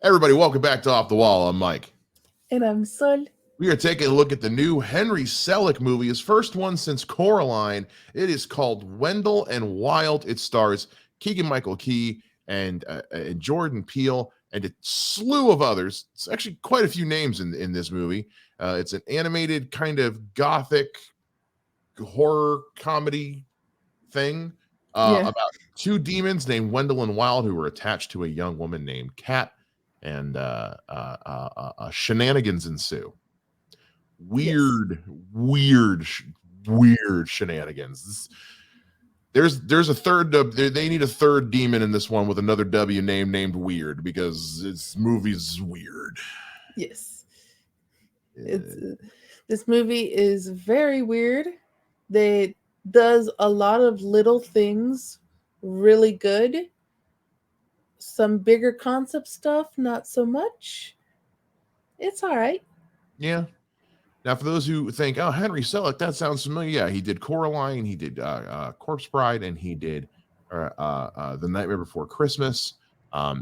Everybody, welcome back to Off the Wall. I'm Mike. And I'm Sol. We are taking a look at the new Henry Selick movie, his first one since Coraline. It is called Wendell and Wild. It stars Keegan-Michael Key and Jordan Peele and a slew of others. It's actually quite a few names in this movie. It's an animated kind of gothic horror comedy thing Yeah. about two demons named Wendell and Wild who were attached to a young woman named Kat, and shenanigans ensue. Yes. Weird, weird shenanigans. There's a third. They need a third demon in this one with another W name named Weird because this movie's weird. Yes. It's this movie is very weird. They does a lot of little things really good. Some bigger concept stuff, not so much. It's all right. Yeah. Now, for those who think, oh, Henry Selick, that sounds familiar. Yeah, he did Coraline, he did Corpse Bride, and he did The Nightmare Before Christmas.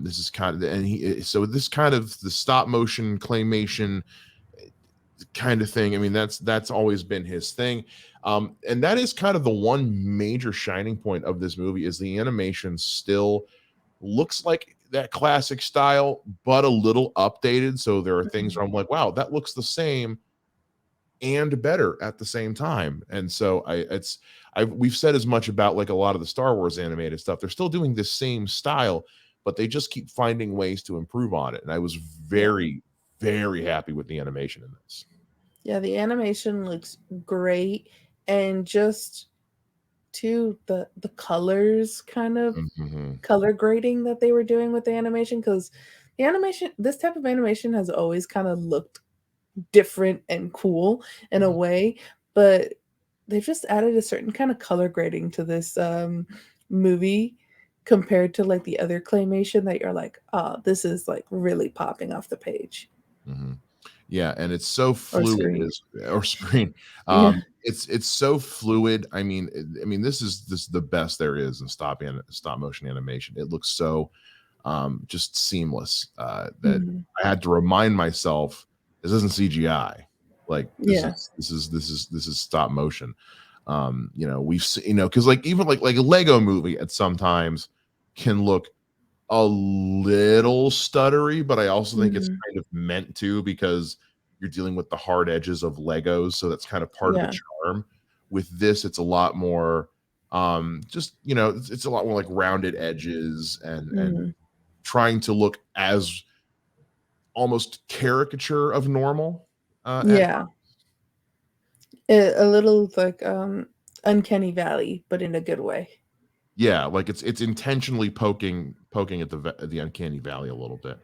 This is kind of, this kind of the stop motion claymation kind of thing. I mean, that's always been his thing. And that is kind of the one major shining point of this movie is the animation still looks like that classic style, but a little updated. So there are things where I'm like, wow, that looks the same and better at the same time. And so we've said as much about like a lot of the Star Wars animated stuff. They're still doing the same style, but they just keep finding ways to improve on it. And I was very, very happy with the animation in this. Yeah, the animation looks great, and just the colors kind of color grading that they were doing with the animation, because the animation, this type of animation has always kind of looked different and cool in a way, but they've just added a certain kind of color grading to this movie compared to like the other claymation that you're like, oh, this is like really popping off the page. Yeah, and it's so fluid or screen. It's so fluid. I mean, this is the best there is in stop motion animation. It looks so just seamless that I had to remind myself this isn't CGI. Like this is stop motion. We've seen, because like even like a Lego movie at sometimes can look a little stuttery, but I also think it's kind of meant to because you're dealing with the hard edges of Legos, so that's kind of part of the charm. With this, it's a lot more it's a lot more like rounded edges and trying to look as almost caricature of normal. A little like uncanny valley, but in a good way. Yeah, like it's intentionally poking at the uncanny valley a little bit.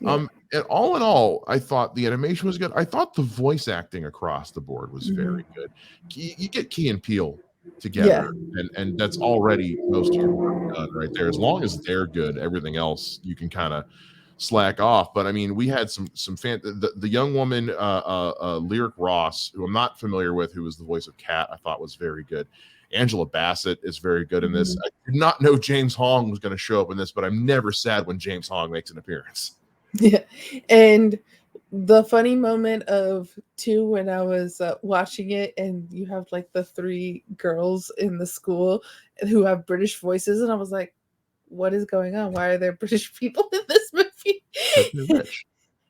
And all in all, I thought the animation was good. I thought the voice acting across the board was very good. You get Key and Peele together, and that's already most of your work done right there. As long as they're good, everything else you can kind of slack off. But I mean, we had some the young woman Lyric Ross, who I'm not familiar with, who was the voice of Kat, I thought was very good. Angela Bassett is very good in this. I did not know James Hong was going to show up in this, but I'm never sad when James Hong makes an appearance. Yeah. And the funny moment of too, when I was watching it, and you have like the three girls in the school who have British voices, and I was like, what is going on? Why are there British people in this movie?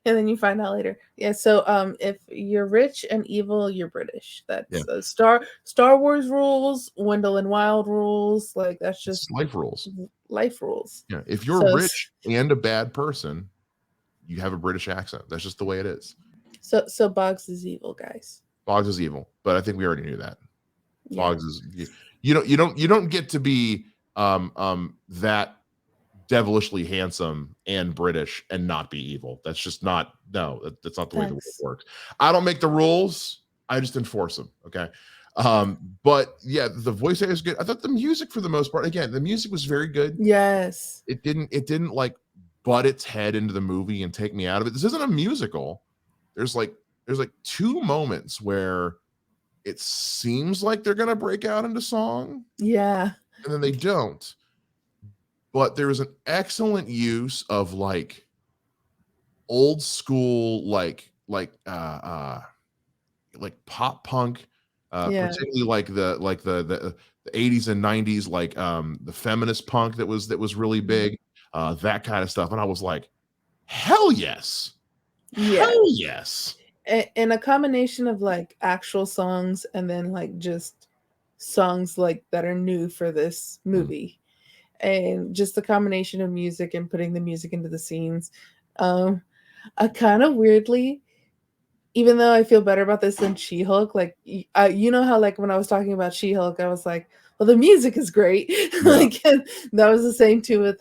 And then you find out later. Yeah, so if you're rich and evil, you're British. That's Star Wars rules, Wendell and Wild rules. Like that's just life rules. Life rules. Yeah, if you're rich and a bad person, you have a British accent. That's just the way it is. So Bogz is evil, guys. Bogz is evil, but I think we already knew that. Yeah. Bogz is you don't get to be that devilishly handsome and British and not be evil. That's just not that's not the way the world works. I don't make the rules. I just enforce them. Okay. But yeah, the voice acting is good. I thought the music, for the most part, again, the music was very good. Yes. It didn't like butt its head into the movie and take me out of it. This isn't a musical. There's like two moments where it seems like they're gonna break out into song. Yeah. And then they don't. But there was an excellent use of like old school like pop punk, Yeah. particularly the 80s and 90s, like the feminist punk that was really Mhm. big, that kind of stuff. And I was like, hell yes. Yeah. Hell yes. And a combination of like actual songs and then like just songs like that are new for this Mm. movie. And just the combination of music and putting the music into the scenes. Um I kind of weirdly, even though I feel better about this than She-Hulk, like you know how like when I was talking about She-Hulk, I was like, well, the music is great. Yeah. Like and that was the same too with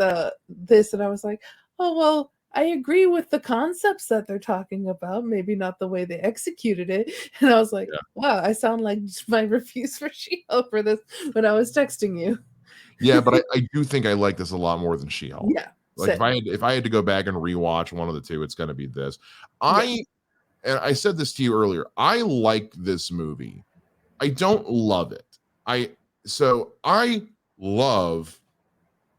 this, and I was like, oh well, I agree with the concepts that they're talking about, maybe not the way they executed it. And I was like, Yeah. wow, I sound like my reviews for She-Hulk for this when I was texting you. Yeah, but I do think I like this a lot more than She-Hulk. Yeah, Like same. if I had to go back and rewatch one of the two, it's gonna be this. Yeah, I said this to you earlier. I like this movie. I don't love it. I love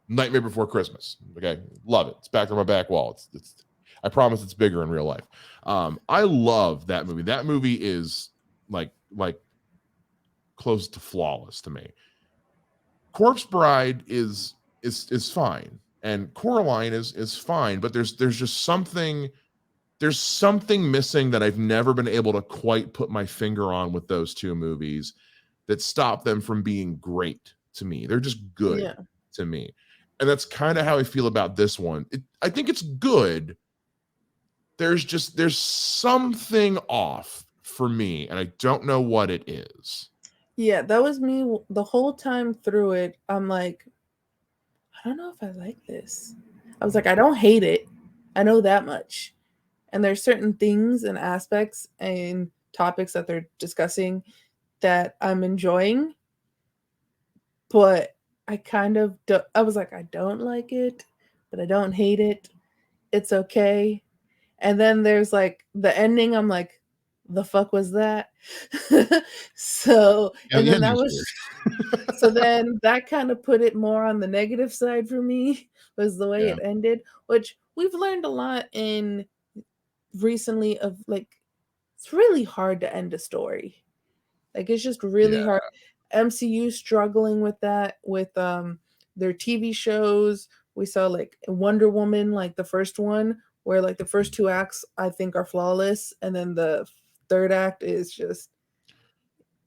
Nightmare Before Christmas. Okay, love it. It's back on my back wall. It's I promise it's bigger in real life. I love that movie. That movie is like close to flawless to me. Corpse Bride is fine, and Coraline is fine, but there's just there's something missing that I've never been able to quite put my finger on with those two movies that stop them from being great to me. They're just good yeah. to me. And that's kind of how I feel about this one. I think it's good. There's something off for me, and I don't know what it is. Yeah, that was me the whole time through it. I'm like, I don't know if I like this. I was like, I don't hate it. I know that much. And there's certain things and aspects and topics that they're discussing that I'm enjoying, but I was like, I don't like it, but I don't hate it. It's okay. And then there's like the ending. I'm like, the fuck was that? So, Yeah, and the then that ending's was so weird. then that kind of put it more on the negative side for me was the way Yeah, it ended, which we've learned a lot in recently of like it's really hard to end a story. Like it's just really yeah. hard. MCU struggling with that with their TV shows. We saw like Wonder Woman, like the first one, where like the first two acts I think are flawless, and then the third act is just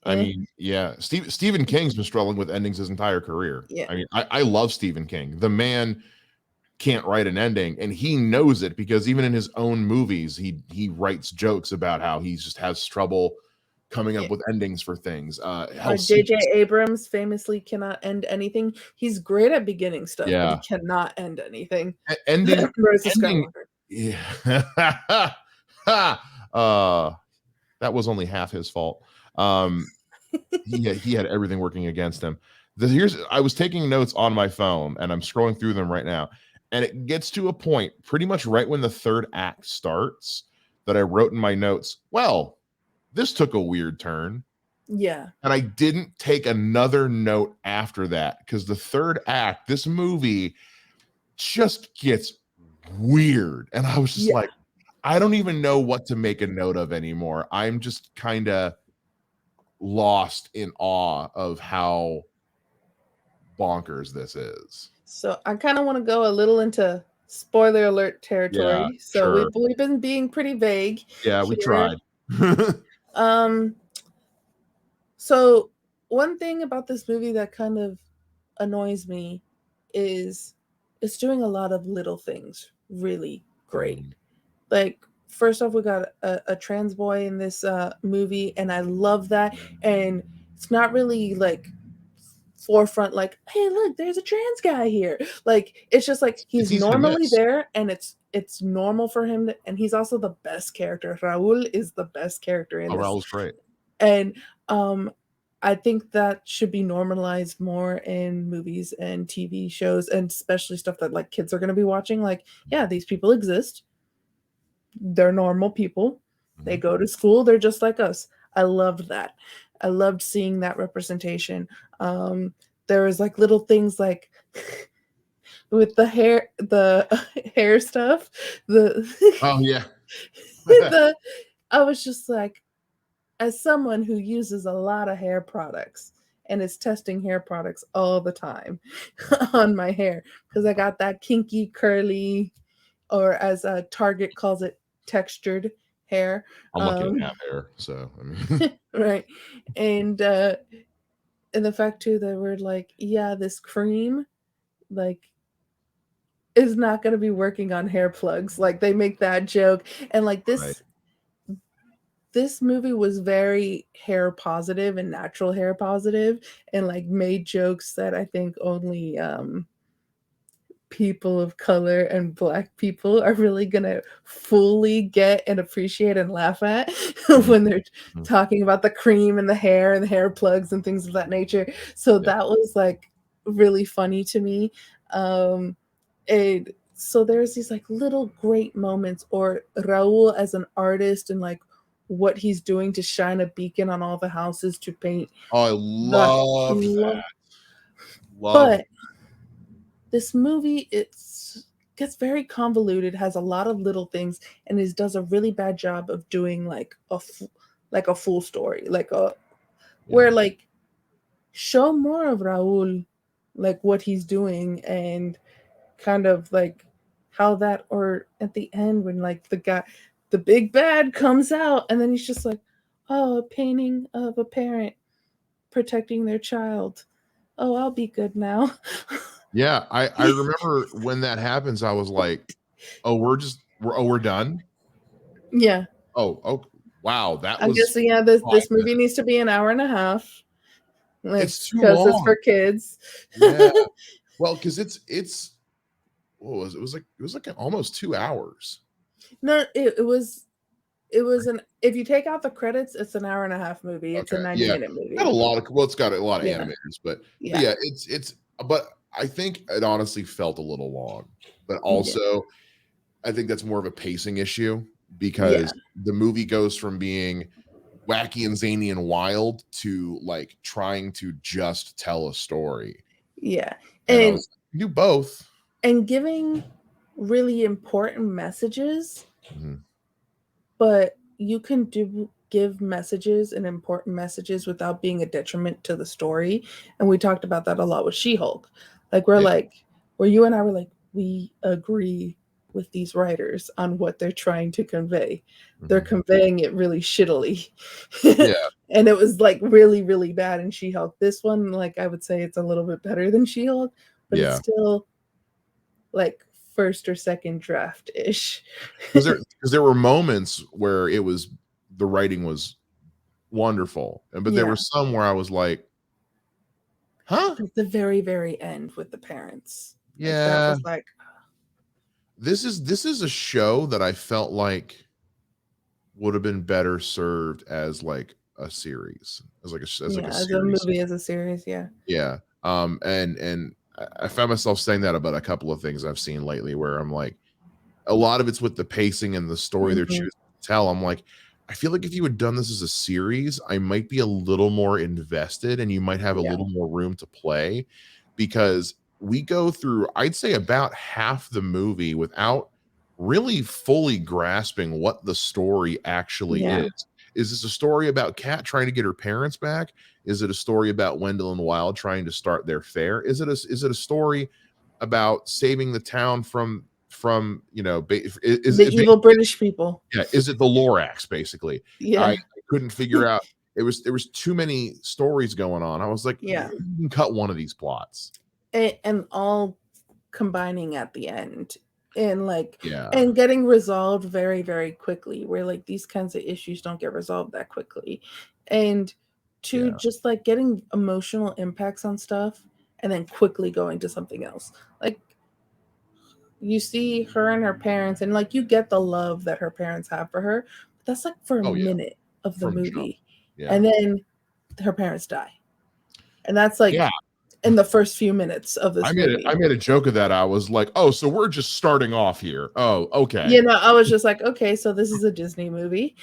I eh. mean, yeah, Stephen King's been struggling with endings his entire career. Yeah. I mean, I love Stephen King. The man can't write an ending, and he knows it because even in his own movies, he writes jokes about how he just has trouble coming Yeah. up with endings for things. Hell, Or JJ Abrams famously cannot end anything. He's great at beginning stuff, but he yeah, cannot end anything. ending Rise of ending. Skywalker. Yeah, that was only half his fault. He had everything working against him. I was taking notes on my phone and I'm scrolling through them right now. And it gets to a point pretty much right when the third act starts that I wrote in my notes, well, this took a weird turn. Yeah. And I didn't take another note after that because the third act, this movie just gets weird. And I was just Yeah. like, I don't even know what to make a note of anymore. I'm just kind of lost in awe of how bonkers this is. So I kind of want to go a little into spoiler alert Yeah, territory. So sure. we've been being pretty vague Yeah, we here. tried. Um so one thing about this movie that kind of annoys me is it's doing a lot of little things really great. Mhm. Like first off, we got a trans boy in this movie, and I love that. And it's not really like forefront, like, hey, look, there's a trans guy here. Like it's just like It's he's easy to normally miss. there, and it's normal for him to, and he's also the best character. Raul is the best character in Oh, this, Raul's great. and I think that should be normalized more in movies and TV shows, and especially stuff that like kids are going to be watching. Like, yeah, these people exist. They're normal people. They Mhm. go to school. They're just like us. I loved that. I loved seeing that representation. There was like little things like with the hair stuff, the Oh yeah. the I was just like, as someone who uses a lot of hair products and is testing hair products all the time on my hair, because I got that kinky, curly, or as Target calls it, textured hair. I'm lucky to have hair, so I mean. Right. And the fact too that we're like, yeah, this cream, like, is not going to be working on hair plugs. Like, they make that joke. And like Right. this movie was very hair positive and natural hair positive, and like made jokes that I think only people of color and Black people are really gonna fully get and appreciate and laugh at when they're Mhm. talking about the cream and the hair plugs and things of that nature. So Yeah. that was like really funny to me. And so there's these like little great moments, or Raul as an artist and like what he's doing to shine a beacon on all the houses to paint Oh, I the loved love. that. Loved But this movie, it's gets very convoluted, has a lot of little things, and it does a really bad job of doing like a full story, like a Yeah. where like show more of Raul, like what he's doing, and kind of like how that, or at the end when like the big bad comes out, and then he's just like, oh, a painting of a parent protecting their child. Oh, I'll be good now. Yeah, I remember when that happens, I was like, "Oh, we're done? Yeah. Oh, wow, that I guess was yeah, 5 this movie minutes." needs to be an hour and a half. Like, It's too because it's long. for kids. Yeah. Well, 'cause it's what was it? It was like almost 2 hours. No, it was an if you take out the credits, it's an hour and a half movie. It's a Okay, 90 yeah. minute Got a movie. lot of well, it's got a lot of Yeah. animators, but Yeah. yeah, it's but I think it honestly felt a little long, but Yeah. also I think that's more of a pacing issue Yeah. because the movie goes from being wacky and zany and wild to like trying to just tell a story. Yeah. And I And was like, do both. giving really important messages, Mhm. but you can give messages and important messages without being a detriment to the story. And we talked about that a lot with She-Hulk. Like, we're Yeah. like, where you and I were like, we agree with these writers on what they're trying to convey. They're Mhm. conveying it really shittily. Yeah. And it was like really, really bad in She-Hulk. This one, like, I would say it's a little bit better than She-Hulk, but it's Yeah. still like first or second draft ish. Because there were moments where it was the writing was wonderful, but there Yeah. were some where I was like, huh? At the very, very end with the parents. Like, that Yeah. was like, This is a show that I felt like would have been better served as like a series, as like a yeah, as a series. movie, as a series, yeah. Yeah. And I found myself saying that about a couple of things I've seen lately where I'm like, a lot of it's with the pacing and the story they're Mhm. choosing to tell. I'm like, I feel like if you had done this as a series, I might be a little more invested and you might have a Yeah, little more room to play because we go through, I'd say, about half the movie without really fully grasping what the story actually yeah, is. Is this a story about Kat trying to get her parents back? Is it a story about Wendell and Wild trying to start their fair? Is it a story about saving the town from is the it evil British people. yeah, is it the Lorax basically? I Yeah, couldn't figure out. There was too many stories going on. I was like, yeah, you can cut one of these plots. and all combining at the end, and like, Yeah, and getting resolved very, very quickly, where like these kinds of issues don't get resolved that quickly. And to yeah. just like getting emotional impacts on stuff and then quickly going to something else. Like, you see her and her parents, and like you get the love that her parents have for her, but that's like for a Oh yeah, minute of the from jump. movie, Yeah, and then her parents die, and that's yeah. like in the first few minutes of this I movie. made a joke of that. I was like, oh, so we're just starting off here. Oh, okay. You know, I was just like, okay, so this is a Disney movie.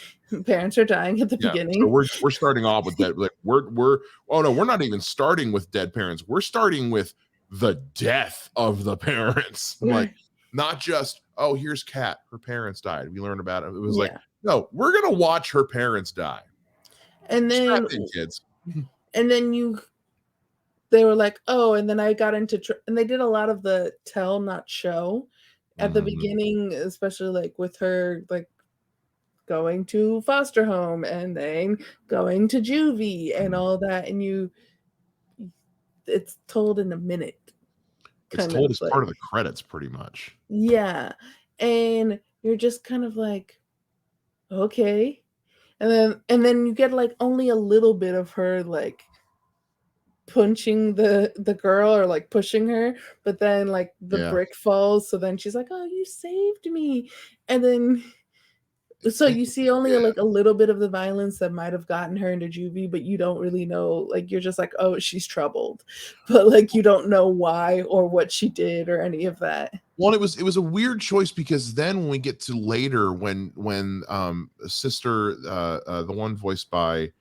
Parents are dying at the Yeah. So beginning. we're starting off with that. Like we're oh no, we're not even starting with dead parents. We're starting with the death of the parents. Like, not just, oh, here's Kat, her parents died, we learned about it. It was like, no, we're gonna watch her parents die. And then in, kids. And then they were like, oh, and then I got into and they did a lot of the tell not show at the beginning, especially like with her like going to foster home and then going to juvie and all that, and it's told in a minute. It's told as part of the credits, pretty much. Yeah, and you're just kind of like, okay, and then you get like only a little bit of her like punching the girl or like pushing her, but then like the brick falls, so then she's like, oh, you saved me, and then so you see only like a little bit of the violence that might have gotten her into juvie, but you don't really know, like you're just like, oh, she's troubled, but like you don't know why or what she did or any of that. Well, it was a weird choice, because then when we get to later, when sister the one voiced by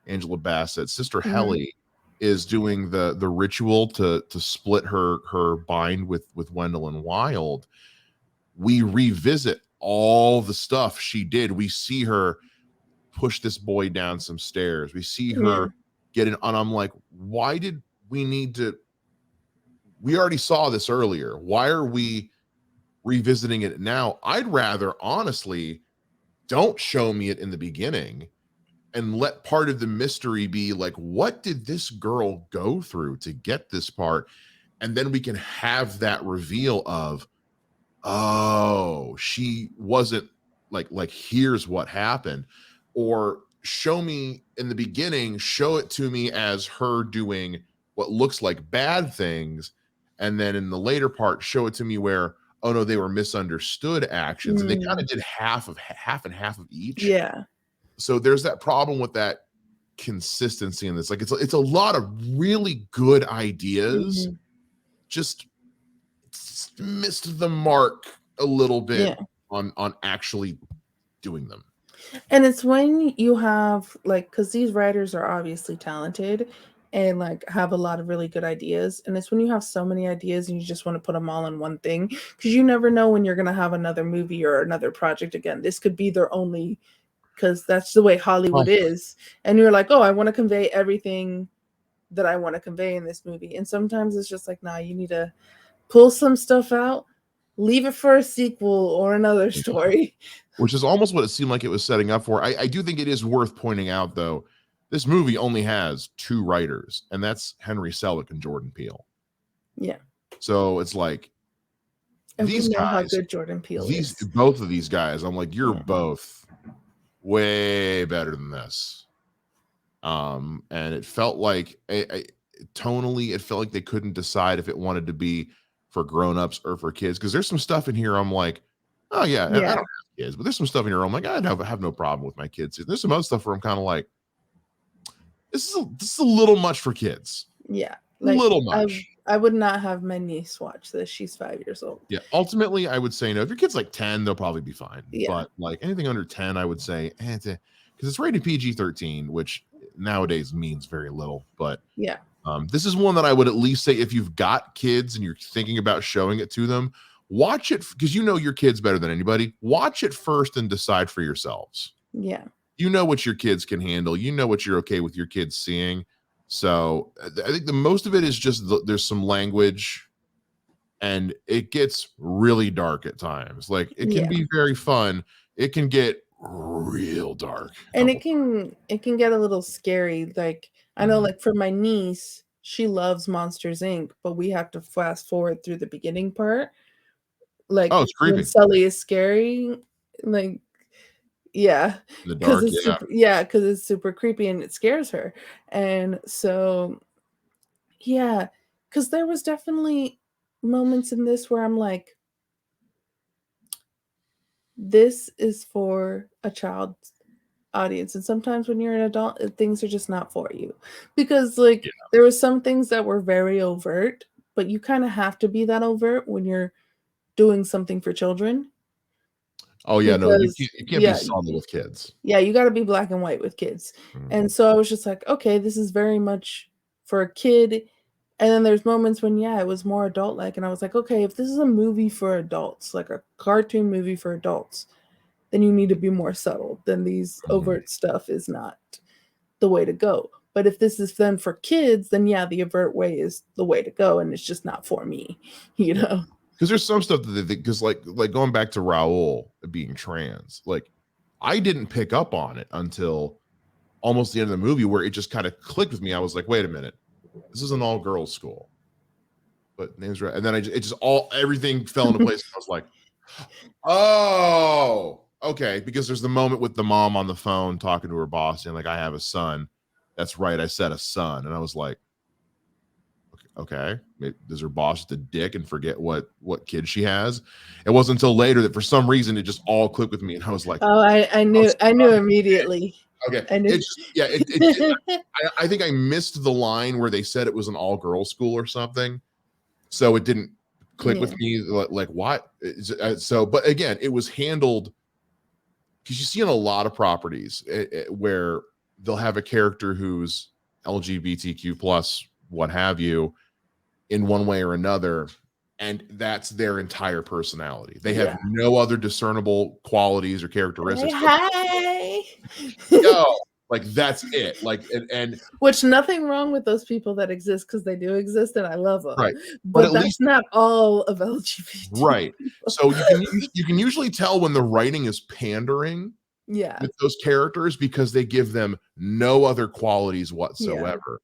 Angela Bassett, Sister Helly, is doing the ritual to split her bind with Wendell and Wild, we revisit all the stuff she did. We see her push this boy down some stairs. We see her get in, and I'm like, why did we need to? We already saw this earlier. Why are we revisiting it now? I'd rather, honestly, don't show me it in the beginning and let part of the mystery be like, what did this girl go through to get this part? And then we can have that reveal of, oh, she wasn't like here's what happened. Or show me in the beginning, show it to me as her doing what looks like bad things, and then in the later part show it to me where, oh no, they were misunderstood actions, and they kind of did half and half of each. Yeah. So there's that problem with that consistency in this. Like, it's a lot of really good ideas, just missed the mark a little bit on actually doing them. And it's when you have like, because these writers are obviously talented and like have a lot of really good ideas, and it's when you have so many ideas and you just want to put them all in one thing, because you never know when you're going to have another movie or another project again. This could be their only, because that's the way Hollywood is, and you're like, oh, I want to convey everything that I want to convey in this movie, and sometimes it's just like, nah, you need to pull some stuff out, leave it for a sequel or another story. Which is almost what it seemed like it was setting up for. I do think it is worth pointing out, though, this movie only has 2 writers, and that's Henry Selick and Jordan Peele. Yeah. So it's like, and these guys, how good Jordan Peele is. Both of these guys, I'm like, you're both way better than this. And it felt like, tonally, it felt like they couldn't decide if it wanted to be for grown-ups or for kids, because there's some stuff in here I'm like, oh yeah, I don't have kids, but there's some stuff in here I'm like, I'd have no problem with my kids. There's some other stuff where I'm kind of like, this is a little much for kids. Yeah, like, little much. I would not have my niece watch this. She's 5 years old. Yeah, ultimately, I would say no. If your kid's like 10, they'll probably be fine. Yeah. But like anything under 10, I would say, because it's rated PG-13, which nowadays means very little. But yeah, this is one that I would at least say, if you've got kids and you're thinking about showing it to them, watch it, because you know your kids better than anybody. Watch it first and decide for yourselves. Yeah. You know what your kids can handle. You know what you're okay with your kids seeing. So I think the most of it is just there's some language, and it gets really dark at times. Like, it can be very fun. It can get real dark. And it can get a little scary. Like, I know, like for my niece, she loves Monsters Inc., but we have to fast forward through the beginning part. Like, oh, it's creepy. When Sully is scary, like, yeah, because it's super creepy and it scares her. And so, yeah, because there was definitely moments in this where I'm like, this is for a child's audience, and sometimes when you're an adult, things are just not for you, because like there were some things that were very overt, but you kind of have to be that overt when you're doing something for children. Oh yeah, because, no, you can't be subtle with kids. Yeah, you got to be black and white with kids. And so I was just like, okay, this is very much for a kid, And then there's moments when, yeah, it was more adult-like, and I was like, okay, if this is a movie for adults, like a cartoon movie for adults, then you need to be more subtle. Then these overt stuff is not the way to go. But if this is then for kids, then yeah, the overt way is the way to go, and it's just not for me, you know? Because there's some stuff that because like going back to Raul being trans, like I didn't pick up on it until almost the end of the movie where it just kind of clicked with me. I was like, wait a minute, this is an all girls school, but name's right. And then everything fell into place. I was like, oh, okay. Because there's the moment with the mom on the phone talking to her boss and like, I have a son. That's right. I said a son. And I was like, okay, does her boss the dick and forget what kid she has? It wasn't until later that for some reason it just all clicked with me, and I was like, oh, I knew immediately. Okay, I knew. I think I missed the line where they said it was an all girls school or something, so it didn't click with me. Like what? So, but again, it was handled because you see in a lot of properties where they'll have a character who's LGBTQ plus, what have you, in one way or another, and that's their entire personality. They have no other discernible qualities or characteristics. Hey. Yo, like that's it. Like and which nothing wrong with those people that exist because they do exist and I love them. Right, but that's least, not all of LGBT. Right. So you can usually tell when the writing is pandering. With those characters because they give them no other qualities whatsoever.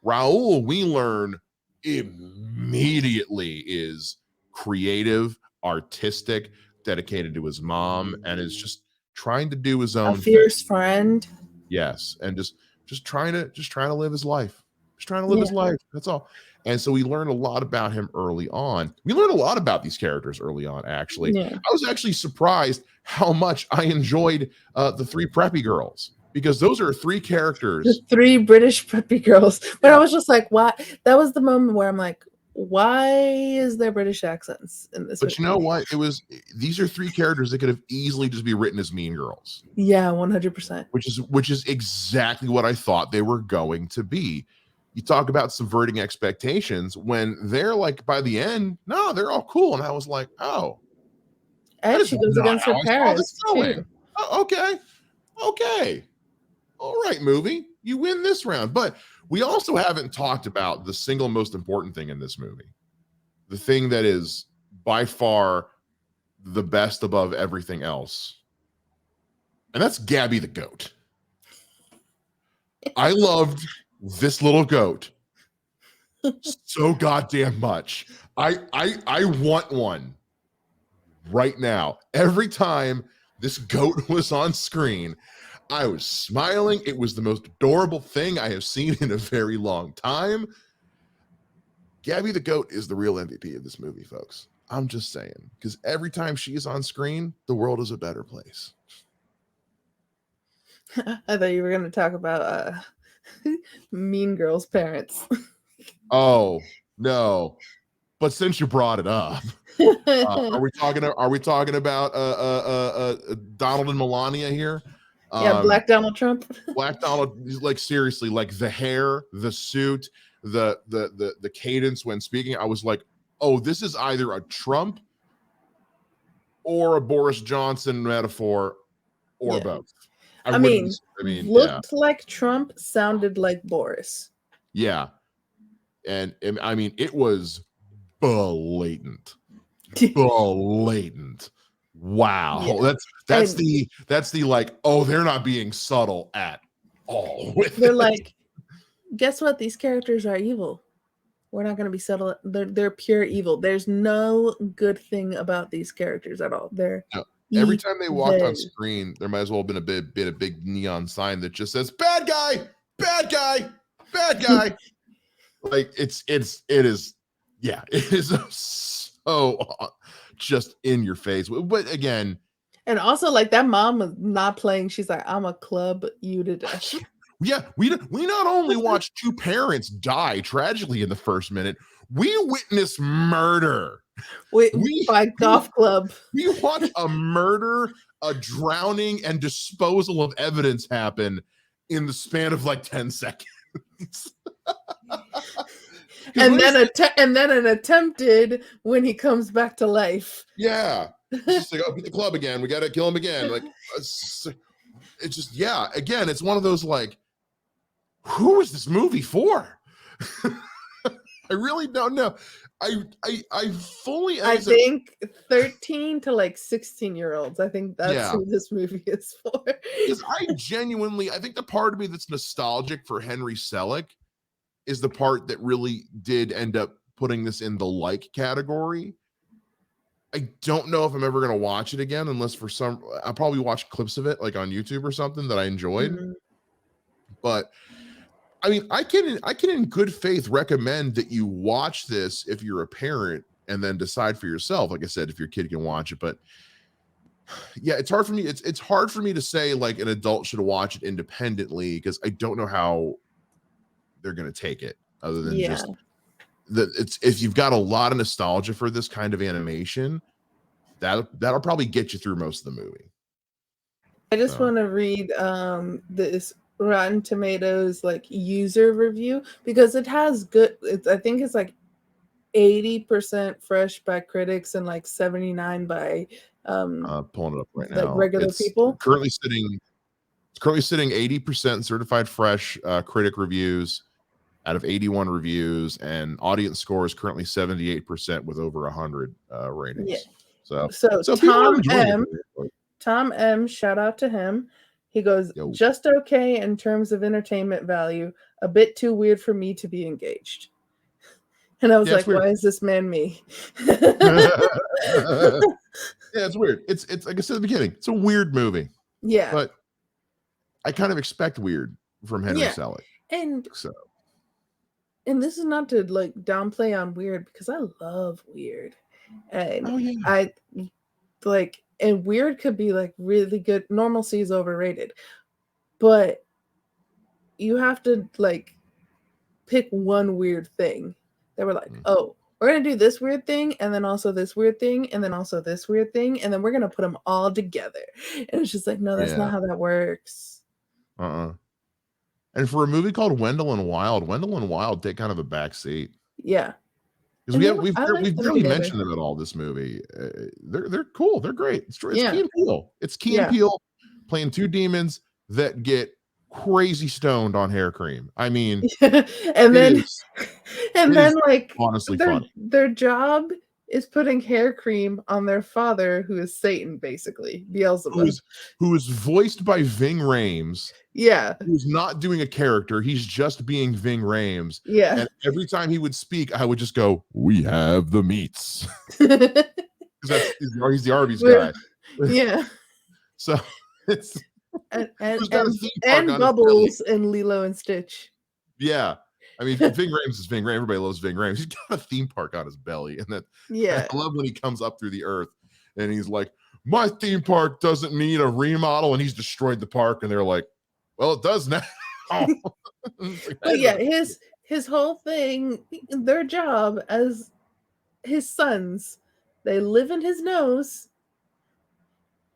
Raul, we learn immediately is creative, artistic, dedicated to his mom, and is just trying to do his own fierce friend. Yes, and just trying to live his life. Just trying to live his life. That's all. And so we learn a lot about him early on. We learned a lot about these characters early on, actually. I was actually surprised how much I enjoyed the three preppy girls, because those are three characters. The three British preppy girls. But I was just like, why? That was the moment where I'm like, why is there British accents in this? But you know what? These are three characters that could have easily just be written as mean girls. Yeah, 100%. Which is exactly what I thought they were going to be. You talk about subverting expectations when they're like, by the end, no, they're all cool. And I was like, oh. And she goes against her parents. Oh, okay. All right, movie. You win this round. But we also haven't talked about the single most important thing in this movie. The thing that is by far the best above everything else. And that's Gabby the goat. I loved this little goat so goddamn much. I want one right now. Every time this goat was on screen, I was smiling. It was the most adorable thing I have seen in a very long time. Gabby the goat is the real MVP of this movie, folks. I'm just saying, because every time she is on screen, the world is a better place. I thought you were going to talk about Mean Girls' parents. Oh no! But since you brought it up, are we talking about Donald and Melania here? Black Donald Trump. Black Donald, like seriously, like the hair, the suit, the cadence when speaking. I was like, oh, this is either a Trump or a Boris Johnson metaphor, or both. I mean, looked like Trump, sounded like Boris. Yeah. And I mean, it was blatant. Blatant. Wow. Yeah. That's the like, oh, they're not being subtle at all. They're like, guess what? These characters are evil. We're not going to be subtle. They're pure evil. There's no good thing about these characters at all. They're every time they walked on screen, there might as well have been a big neon sign that just says "bad guy, bad guy, bad guy." Like it is so just in your face. But again, and also like that mom was not playing. She's like, I'm a club you to death. Yeah, we not only watched two parents die tragically in the first minute, we witnessed murder. By golf club. We watched a murder, a drowning, and disposal of evidence happen in the span of like 10 seconds. And then an attempted when he comes back to life. Yeah. It's just like, oh, beat the club again. We got to kill him again. Like, it's just, yeah. Again, it's one of those like, who is this movie for? I really don't know. I fully. I think 13 to like 16-year-olds. I think that's who this movie is for. Because I think the part of me that's nostalgic for Henry Selick is the part that really did end up putting this in the like category. I don't know if I'm ever going to watch it again, unless for some, I'll probably watch clips of it like on YouTube or something that I enjoyed. Mm-hmm. But I mean, I can in good faith recommend that you watch this if you're a parent and then decide for yourself. Like I said, if your kid can watch it, but yeah, it's hard for me. It's hard for me to say like an adult should watch it independently because I don't know how they're going to take it other than just that. It's if you've got a lot of nostalgia for this kind of animation, that'll probably get you through most of the movie. I just want to read this Rotten Tomatoes like user review because it has good. I think it's like 80% fresh by critics and like 79 by pulling it up right like now. Regular people. Currently sitting 80% certified fresh critic reviews out of 81 reviews, and audience score is currently 78% with over 100 ratings. Yeah. So Tom M, shout out to him. He goes, just okay in terms of entertainment value, a bit too weird for me to be engaged. And I was like, why is this man me? Yeah, it's weird. It's like I said at the beginning, it's a weird movie. Yeah. But I kind of expect weird from Henry Selick. And this is not to like downplay on weird because I love weird. And I like, and weird could be like really good. Normalcy is overrated, but you have to like pick one weird thing that we're like, oh, we're going to do this weird thing. And then also this weird thing. And then also this weird thing. And then we're going to put them all together. And it's just like, no, that's not how that works. And for a movie called Wendell and Wild take kind of a back seat. Yeah. Because we've barely mentioned them at all this movie. They're cool. They're great. It's Key and Peele. It's Key and Peele playing two demons that get crazy stoned on hair cream. I mean, and then like honestly their job is putting hair cream on their father, who is Satan, basically Beelzebub, who is voiced by Ving Rhames. Yeah, who's not doing a character, he's just being Ving Rhames. Yeah, and every time he would speak, I would just go, "We have the meats," because he's the Arby's guy. Yeah, so it's and Bubbles and Lilo and Stitch. Yeah. I mean, Ving Rhames is Ving Rhames. Everybody loves Ving Rhames. He's got a theme park on his belly. And that, I love when he comes up through the earth and he's like, my theme park doesn't need a remodel. And he's destroyed the park. And they're like, well, it does now. But yeah, his whole thing, their job as his sons, they live in his nose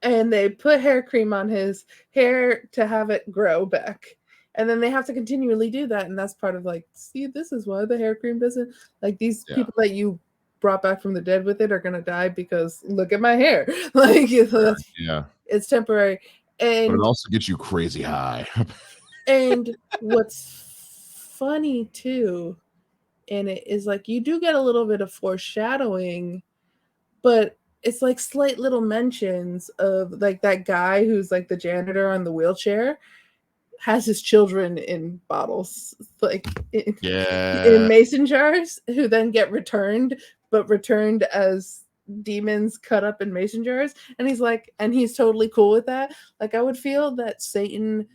and they put hair cream on his hair to have it grow back. And then they have to continually do that. And that's part of like, see, this is why the hair cream doesn't, like these people that you brought back from the dead with it are going to die because look at my hair. Like, it's temporary. And but it also gets you crazy high. And what's funny too, in it is like, you do get a little bit of foreshadowing, but it's like slight little mentions of like that guy who's like the janitor on the wheelchair has his children in bottles, like in mason jars, who then get returned, but returned as demons cut up in mason jars. And he's like, and he's totally cool with that. Like, I would feel that Satan,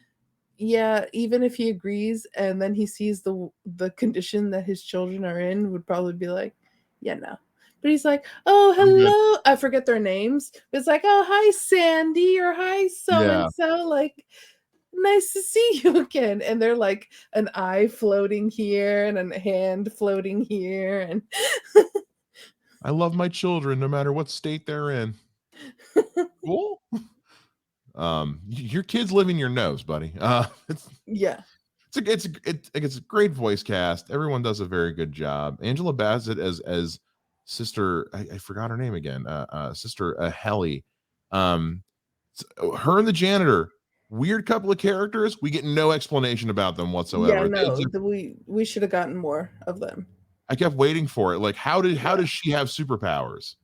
even if he agrees and then he sees the condition that his children are in, would probably be like, no. But he's like, oh, hello. I forget their names. But it's like, oh, hi, Sandy, or hi, so-and-so. Like, nice to see you again. And they're like an eye floating here and a hand floating here. And I love my children no matter what state they're in. Cool. Your kids live in your nose, buddy. Yeah. it's a great voice cast. Everyone does a very good job. Angela Bassett as sister, I forgot her name again. Sister Helly. Her and the janitor, weird couple of characters. We get no explanation about them whatsoever. Yeah, no, we should have gotten more of them. I kept waiting for it. Like, how does she have superpowers?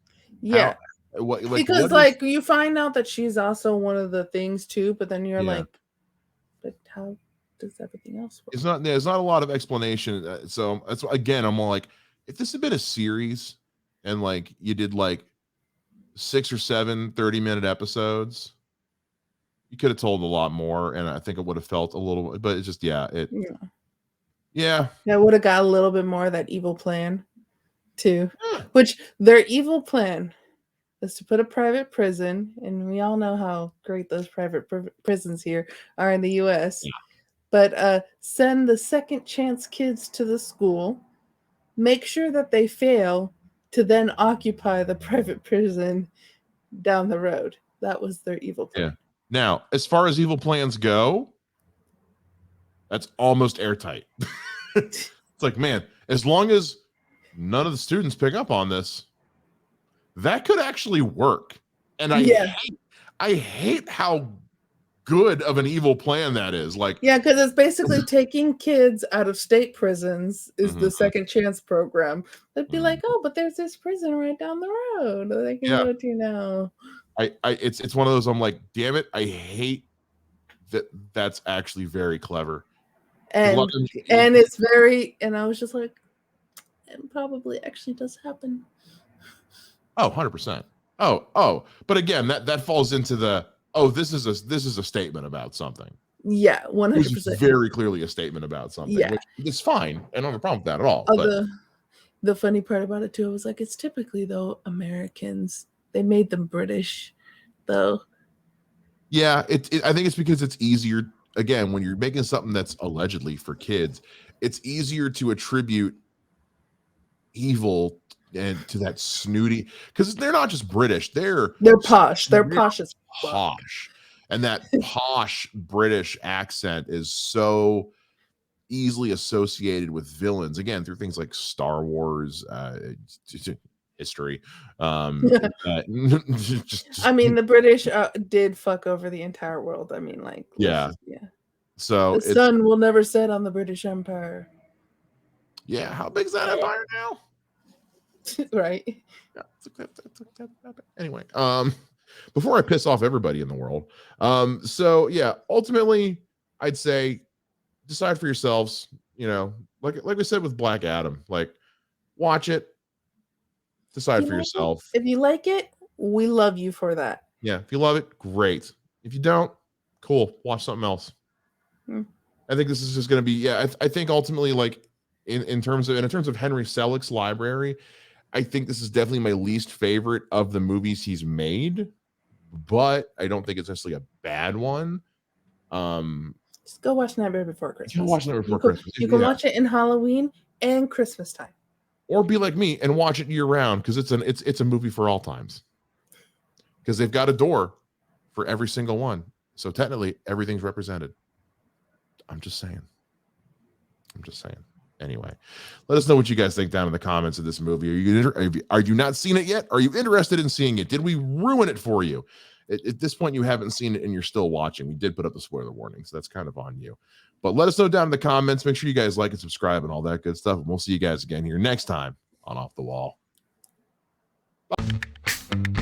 Yeah. Because what you find out that she's also one of the things too, but then you're like, but how does everything else work? There's not a lot of explanation. So that's again, I'm all like, if this had been a series and like you did like 6 or 7 30-minute episodes, you could have told a lot more, and I think it would have felt a little, but it's just yeah. That would have got a little bit more of that evil plan too. Which their evil plan is to put a private prison, and we all know how great those private prisons here are in the US. Yeah. But send the second chance kids to the school, make sure that they fail, to then occupy the private prison down the road. That was their evil plan. Yeah. Now, as far as evil plans go, that's almost airtight. It's like, man, as long as none of the students pick up on this, that could actually work. And I hate how good of an evil plan that is. Like, because it's basically taking kids out of state prisons is the second chance program. They'd be like, oh, but there's this prison right down the road that they can go to now. It's one of those, I'm like, damn it, I hate that's actually very clever. And it's very, and I was just like, it probably actually does happen. Oh, 100%. Oh, but again, that falls into the, this is a statement about something. Yeah, 100%. It's very clearly a statement about something. Yeah, which is fine. I don't have a problem with that at all. The funny part about it too, I was like, it's typically though Americans. They made them British, though. Yeah, I think it's because it's easier. Again, when you're making something that's allegedly for kids, it's easier to attribute evil and to that snooty, because they're not just British, they're posh. They're posh as fuck. Posh. And that posh British accent is so easily associated with villains, again, through things like Star Wars, history. I mean, the British did fuck over the entire world. I mean, like, so the sun will never set on the British Empire. Yeah, how big is that empire now? Right. Anyway, before I piss off everybody in the world, so yeah, ultimately, I'd say decide for yourselves. You know, like we said with Black Adam, like watch it, decide for yourself. If you like it, we love you for that. Yeah, if you love it, great. If you don't, cool, watch something else. I think this is just going to be, I think ultimately, like in terms of Henry Selick's library, I think this is definitely my least favorite of the movies he's made, but I don't think it's necessarily a bad one. Just go watch Nightmare Before Christmas. You can watch Nightmare Before Christmas. You can watch it in Halloween and Christmas time. Or be like me and watch it year round, because it's a movie for all times. Because they've got a door for every single one. So technically everything's represented. I'm just saying. Anyway, let us know what you guys think down in the comments of this movie. Are you not seen it yet? Are you interested in seeing it? Did we ruin it for you? At this point, you haven't seen it and you're still watching. We did put up the spoiler warning, so that's kind of on you. But let us know down in the comments. Make sure you guys like and subscribe and all that good stuff. And we'll see you guys again here next time on Off the Wall. Bye.